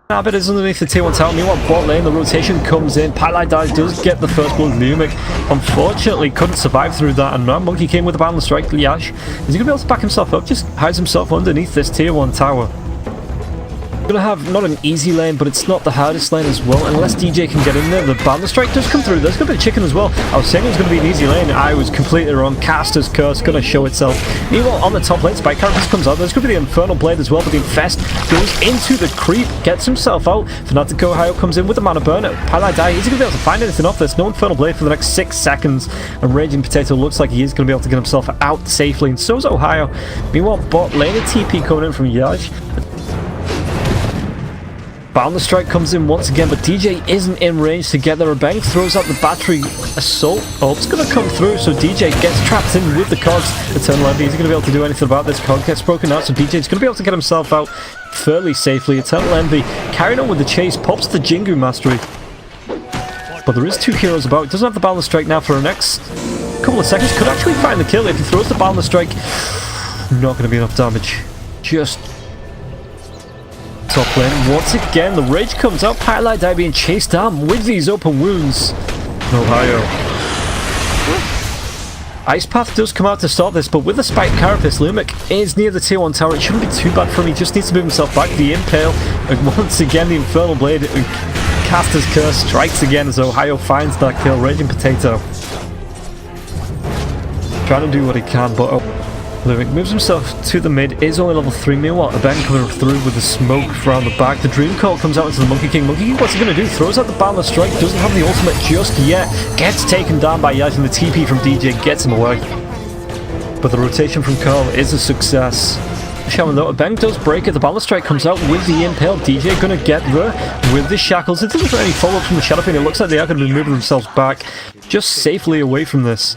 Abed is underneath the tier 1 tower. Meanwhile, bot lane, the rotation comes in. Pieliedie does get the first blood. LeumiK, unfortunately, couldn't survive through that. And now Monkey King with the boundless strike. Yash, is he going to be able to back himself up? Just hides himself underneath this tier 1 tower. Gonna have not an easy lane, but it's not the hardest lane as well. Unless DJ can get in there, the boundless strike does come through. There's gonna be a chicken as well. I was saying it was gonna be an easy lane. I was completely wrong. Caster's Curse gonna show itself. Meanwhile, on the top lane, Spike Characters comes out. There's gonna be the Infernal Blade as well, but the Infest goes into the creep, gets himself out. Fnatic Ohaiyo comes in with the mana burn. Pieliedie, is he gonna be able to find anything off this? No Infernal Blade for the next 6 seconds. And Raging Potato looks like he is gonna be able to get himself out safely, and so is Ohaiyo. Meanwhile, bot lane, a TP coming in from Yash. Boundless strike comes in once again, but DJ isn't in range to get there. Abeng throws out the battery assault. Oh, it's going to come through, so DJ gets trapped in with the cogs. EternaLEnVy isn't going to be able to do anything about this. Cog gets broken out, so DJ's going to be able to get himself out fairly safely. EternaLEnVy carrying on with the chase, pops the Jingu mastery. But there is 2 heroes about. It doesn't have the boundless strike now for the next couple of seconds. Could actually find the kill if he throws the boundless strike. Not going to be enough damage. Just top lane. Once again, the rage comes out. Pieliedie being chased down with these open wounds. Ohaiyo. Ice Path does come out to start this, but with the Spike Carapace, LeumiK is near the tier 1 tower. It shouldn't be too bad for him. He just needs to move himself back. The Impale, and once again, the Infernal Blade. Caster's Curse strikes again as Ohaiyo finds that kill. Raging Potato trying to do what he can, but LeumiK moves himself to the mid, is only level 3. Meanwhile, Abeng coming through with the smoke from the back. The Dream Call comes out into the Monkey King. Monkey King, what's he going to do? Throws out the boundless strike, doesn't have the ultimate just yet. Gets taken down by Yash, and the TP from DJ gets him away. But the rotation from Karl is a success. Shaman though, Abeng does break it. The boundless strike comes out with the Impale. DJ going to get there with the shackles. It doesn't get any follow-up from the Shadow Fiend. It looks like they are going to be moving themselves back just safely away from this.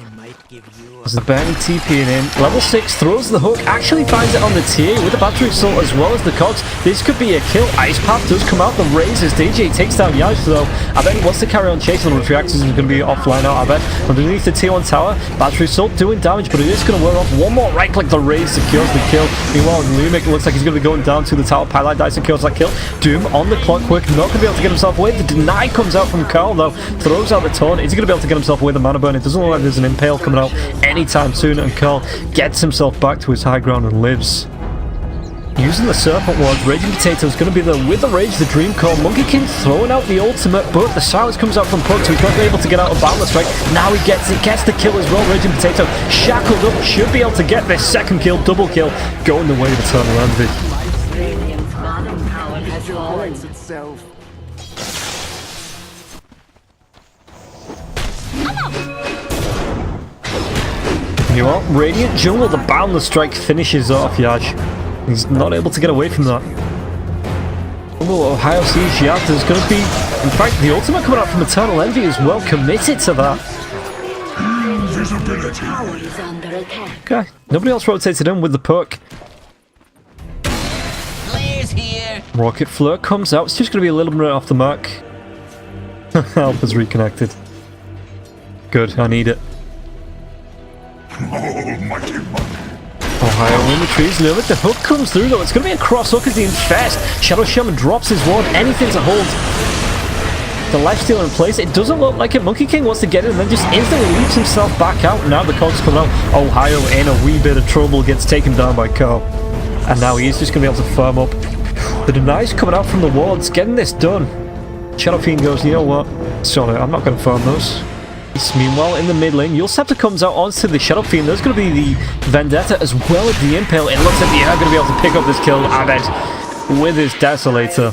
As the Abeng TPing in, level 6 throws the hook, actually finds it on the tier with the battery assault as well as the cogs. This could be a kill. Ice Path does come out, the raises. DJ takes down Yash though. Abeng wants to carry on chasing them. Reactors is going to be offline out. Abed underneath the tier 1 tower. Battery assault doing damage, but it is going to wear off. One more right click, the raise secures the kill. Meanwhile, LeumiK looks like he's going to be going down to the tower. Pieliedie secures that kill. Doom on the clock quick, not going to be able to get himself away. The deny comes out from Karl though. Throws out the taunt. Is he going to be able to get himself away? The mana burn. It doesn't look like there's an Impale coming out anytime soon, and Karl gets himself back to his high ground and lives. Using the Serpent Ward, Raging Potato is going to be there with the Rage, the Dream Call. Monkey King throwing out the ultimate, but the silence comes out from Pug, so he's not able to get out of Boundless Strike. Now he gets it, gets the kill as well. Raging Potato shackled up, should be able to get this second kill, double kill, going the way of EternaLEnVy. You know what? Radiant Jungle, the Boundless Strike finishes off Yash. He's not able to get away from that. Oh, Ohaiyo sees Yash. There's going to be, in fact, the ultimate coming out from EternaLEnVy as well. Committed to that. Okay, nobody else rotated in with the puck. Rocket Flare comes out. It's just going to be a little bit off the mark. Help is reconnected. Good, I need it. Ohaiyo in the trees. LeumiK, the hook comes through though. It's going to be a cross hook as the Infest. Shadow Shaman drops his ward. Anything to hold the lifesteal in place. It doesn't look like it. Monkey King wants to get in and then just instantly leaps himself back out. Now the cogs coming out. Ohaiyo in a wee bit of trouble, gets taken down by Karl. And now he is just going to be able to farm up. The denies coming out from the wards, getting this done. Shadow Fiend goes, you know what? Sorry, I'm not going to farm those. Meanwhile, in the mid lane, Scepter comes out onto the Shadow Fiend. There's going to be the Vendetta as well as the Impale. It looks like they are going to be able to pick up this kill. Abed with his Desolator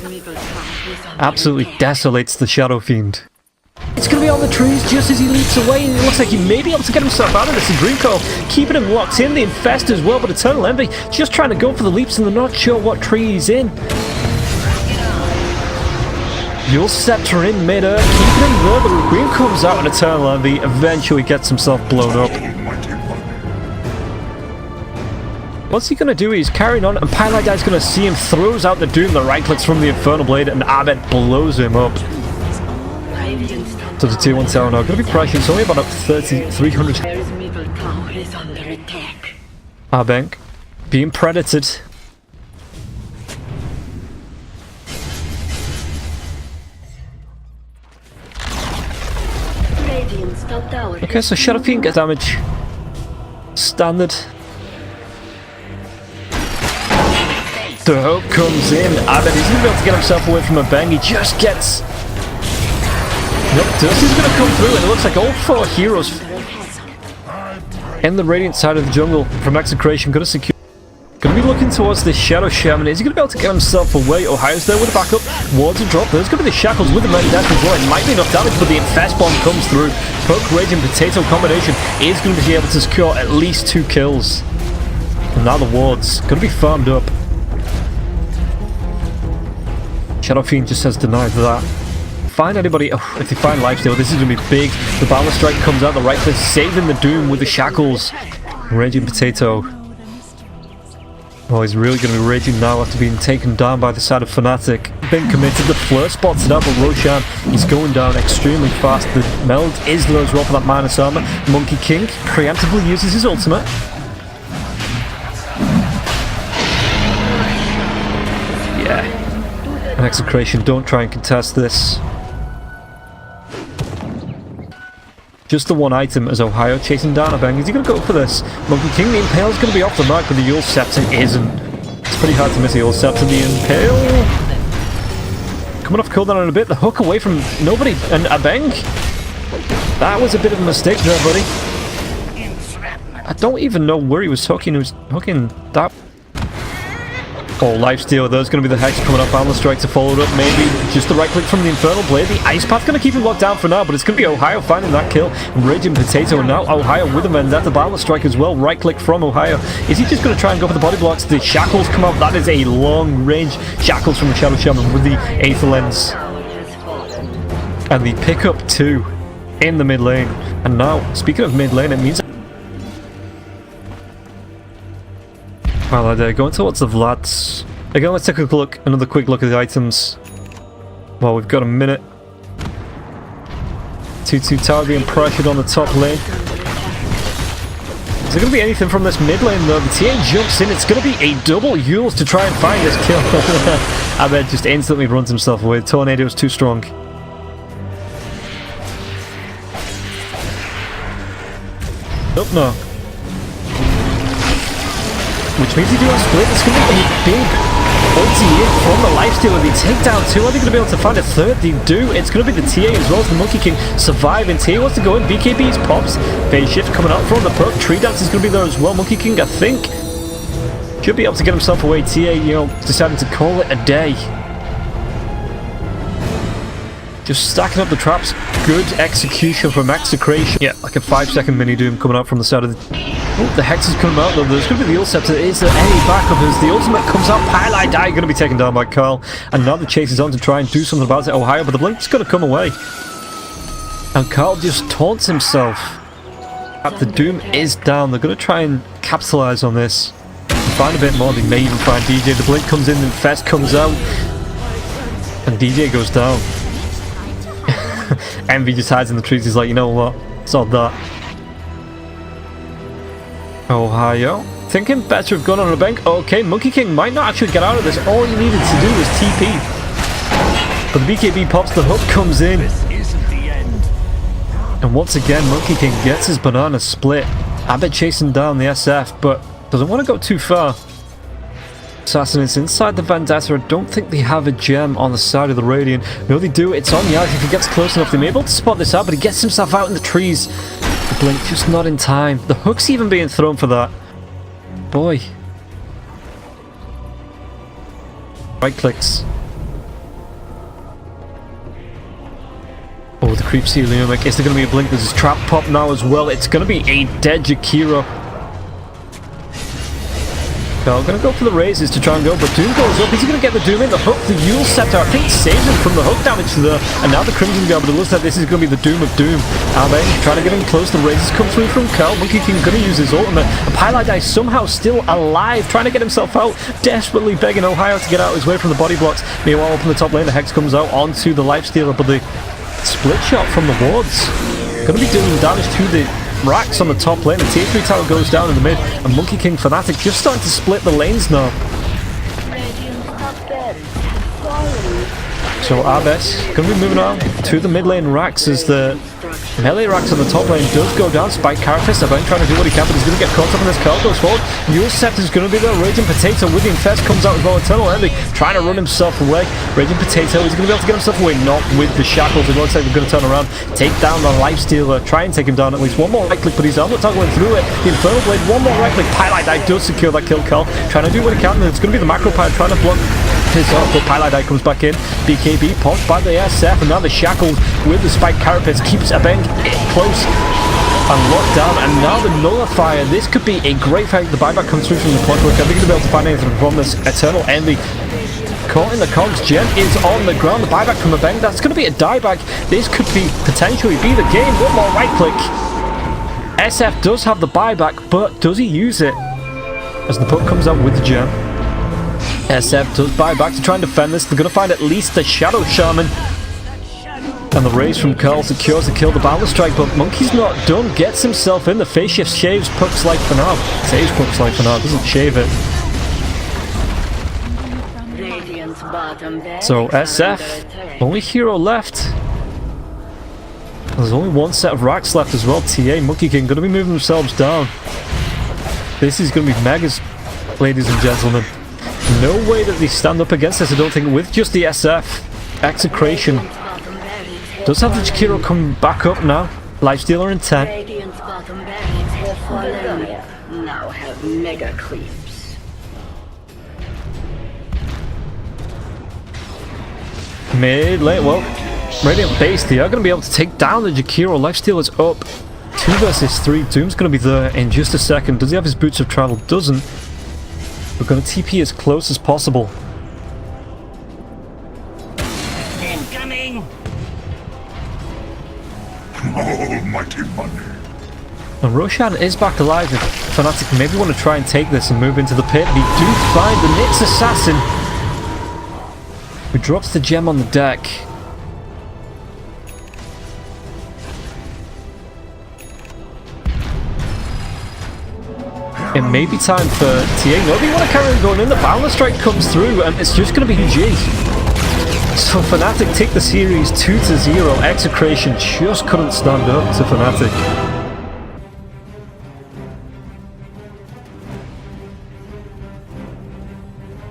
absolutely desolates the Shadow Fiend. It's going to be on the trees just as he leaps away, and it looks like he may be able to get himself out of this. The Dream Call keeping him locked in. The Infest as well, but EternaLEnVy just trying to go for the leaps, and they're not sure what tree he's in. Scepter in mid-air, keeping him there, but the Dream comes out and EternaLEnVy eventually gets himself blown up. What's he going to do? He's carrying on, and Pieliedie's going to see him, throws out the Doom, the right clicks from the Infernal Blade, and Abed blows him up. So the tier 1 tower now going to be crashing. It's only about up 300. Abeng being predated. Okay, so Shadow Fiend gets damage. Standard. The hook comes in. Abed, he's going to be able to get himself away from Abeng. He just gets... Nope, Dusty's going to come through, and it looks like all 4 heroes in the Radiant side of the jungle from Execration going to secure. Going to be looking towards this Shadow Shaman. Is he going to be able to get himself away? Ohio's there with a backup. Wards a drop. There's going to be the Shackles with the Vendetta as well. It might be enough damage, but the Infest Bomb comes through. Poke, Rage, and Potato combination is going to be able to secure at least 2 kills. And now the Wards going to be farmed up. Shadow Fiend just has denied that. Find anybody. Oh, if they find Lifesteal, this is going to be big. The Balance Strike comes out the right place, saving the Doom with the Shackles. Raging Potato. Oh, he's really going to be raging now after being taken down by the side of Fnatic. Been committed. The Flare spots it out, but Roshan, he's going down extremely fast. The Meld is low as well for that minus armor. Monkey King preemptively uses his ultimate. Yeah. And Execration, don't try and contest this. Just the one item as Ohaiyo chasing down Abeng. Is he going to go for this? Monkey King, the Impale is going to be off the mark, but the Yule Scepter isn't. It's pretty hard to miss the Yule Scepter. The Impale coming off cooldown in a bit. The hook away from nobody. And Abeng. That was a bit of a mistake there, buddy. I don't even know where he was hooking. He was hooking that. Oh, Lifesteal, there's going to be the Hex coming up. Balance Strike to follow it up, maybe. Just the right click from the Infernal Blade. The Ice Path going to keep him locked down for now, but it's going to be Ohaiyo finding that kill. Raging Potato, and now Ohaiyo with a Vendetta. Balance Strike as well. Right click from Ohaiyo. Is he just going to try and go for the body blocks? The Shackles come out. That is a long range Shackles from the Shadow Shaman with the Aether Lens. And the pickup 2 in the mid lane. And now, speaking of mid lane, it means... StarLadder, going towards the Vlads. Again, let's take a look, another quick look at the items. Well, we've got a minute. 2-2 tower being pressured on the top lane. Is there going to be anything from this mid lane though? The TA jumps in, it's going to be a double Yules to try and find this kill. Abed just instantly runs himself away. The Tornado is too strong. Nope, no. Which means they do a split. It's going to be a big ulti in from the Lifestealer. They take down 2. Are they going to be able to find a 3rd? They do. It's going to be the TA as well as the Monkey King surviving. TA wants to go in. BKB's pops. Phase shift coming out from the poke. Tree Dance is going to be there as well. Monkey King, I think, should be able to get himself away. TA, you know, deciding to call it a day. Just stacking up the traps. Good execution from Execration. Yeah, like a 5-second mini doom coming out from the side of the... Oh, the Hex is coming out though. There's going to be the Yule Scepter. Is there any backup as the ultimate comes out? Pieliedie going to be taken down by Karl. And now the chase is on to try and do something about it. Ohaiyo, but the Blink's going to come away. And Karl just taunts himself. The Doom is down. They're going to try and capitalize on this. Find a bit more. They may even find DJ. The Blink comes in and Fest comes out. And DJ goes down. Envy just hides in the trees. He's like, you know what? Sod that. Ohaiyo. Thinking better of going on a bank. Okay, Monkey King might not actually get out of this. All he needed to do was TP. But the BKB pops, the hook comes in. And once again, Monkey King gets his banana split. Abed chasing down the SF, but doesn't want to go too far. Assassin is inside the Vendetta. I don't think they have a gem on the side of the Radiant. No, they do. It's on Yaz. If he gets close enough, they may be able to spot this out, but he gets himself out in the trees. The Blink just not in time. The hook's even being thrown for that. Boy. Right clicks. Oh, the creep see LeumiK. Is there going to be a Blink? There's a trap pop now as well. It's going to be a dead Jakiro. Karl going to go for the raises to try and go, but Doom goes up. Is he going to get the Doom in? The hook, the Yule Scepter, I think saves him from the hook damage to there. And now the Crimson Guard, but it looks like this is going to be the Doom of Doom. Abeng trying to get him close. The raises come through from Karl. Monkey King going to use his ultimate. And Pieliedie somehow still alive, trying to get himself out. Desperately begging Ohaiyo to get out of his way from the body blocks. Meanwhile, up in the top lane, the Hex comes out onto the Lifestealer, but the split shot from the wards going to be doing damage to the racks on the top lane. The tier 3 tower goes down in the mid, and Monkey King Fnatic just starting to split the lanes now. So Abed going to be moving on to the mid lane racks as the Melee racks on the top lane does go down. Spike Carapace, Abeng trying to do what he can, but he's going to get caught up in this. Karl goes forward. Yusef is going to be there. Raging Potato with the Infest comes out as well. EternaLEnVy trying to run himself away. Raging Potato is going to be able to get himself away. Not with the shackles. It looks like we're going to turn around, take down the Lifestealer, try and take him down at least. One more right click, but he's armor toggling through it. The Infernal Blade, one more right click. pieliedie does secure that kill. Karl trying to do what he can, and it's going to be the Macro Pyre trying to block his up, but pieliedie comes back in. BKB popped by the SF, and now the shackles with the Spike Carapace keeps Abeng close and locked down, and now the Nullifier. This could be a great fight. The buyback comes through from the clockwork. Are they going to be able to find anything from this? EternaLEnVy caught in the cogs. Gen is on the ground. The buyback from Abeng. That's going to be a dieback. This could be potentially be the game. One more right click. SF does have the buyback, but does he use it? As the puck comes out with the gem, SF does buy back to try and defend this. They're going to find at least the Shadow Shaman. And the raise from Karl secures to kill the Balance Strike, but Monkey's not done. Gets himself in. The face shift shaves Puck's life for now. Saves Puck's life for now. Doesn't shave it. So SF, only hero left. There's only one set of racks left as well. TA, Monkey King, going to be moving themselves down. This is going to be megas, ladies and gentlemen. No way that they stand up against this, I don't think, with just the SF. Execration does have the Jakiro come back up now. Lifestealer in 10. Now have mega creeps. Mid lane, well, Radiant base, they are going to be able to take down the Jakiro. Lifestealer's up 2 versus 3. Doom's going to be there in just a second. Does he have his Boots of Travel? Doesn't. We're going to TP as close as possible. Incoming! Almighty money. And Roshan is back alive. If Fnatic maybe want to try and take this and move into the pit. They do find the Nyx Assassin, who drops the gem on the deck. It may be time for TA. Nobody want to carry on going in. The Balance Strike comes through, and it's just going to be G. So Fnatic take the series 2-0. Execration just couldn't stand up to Fnatic.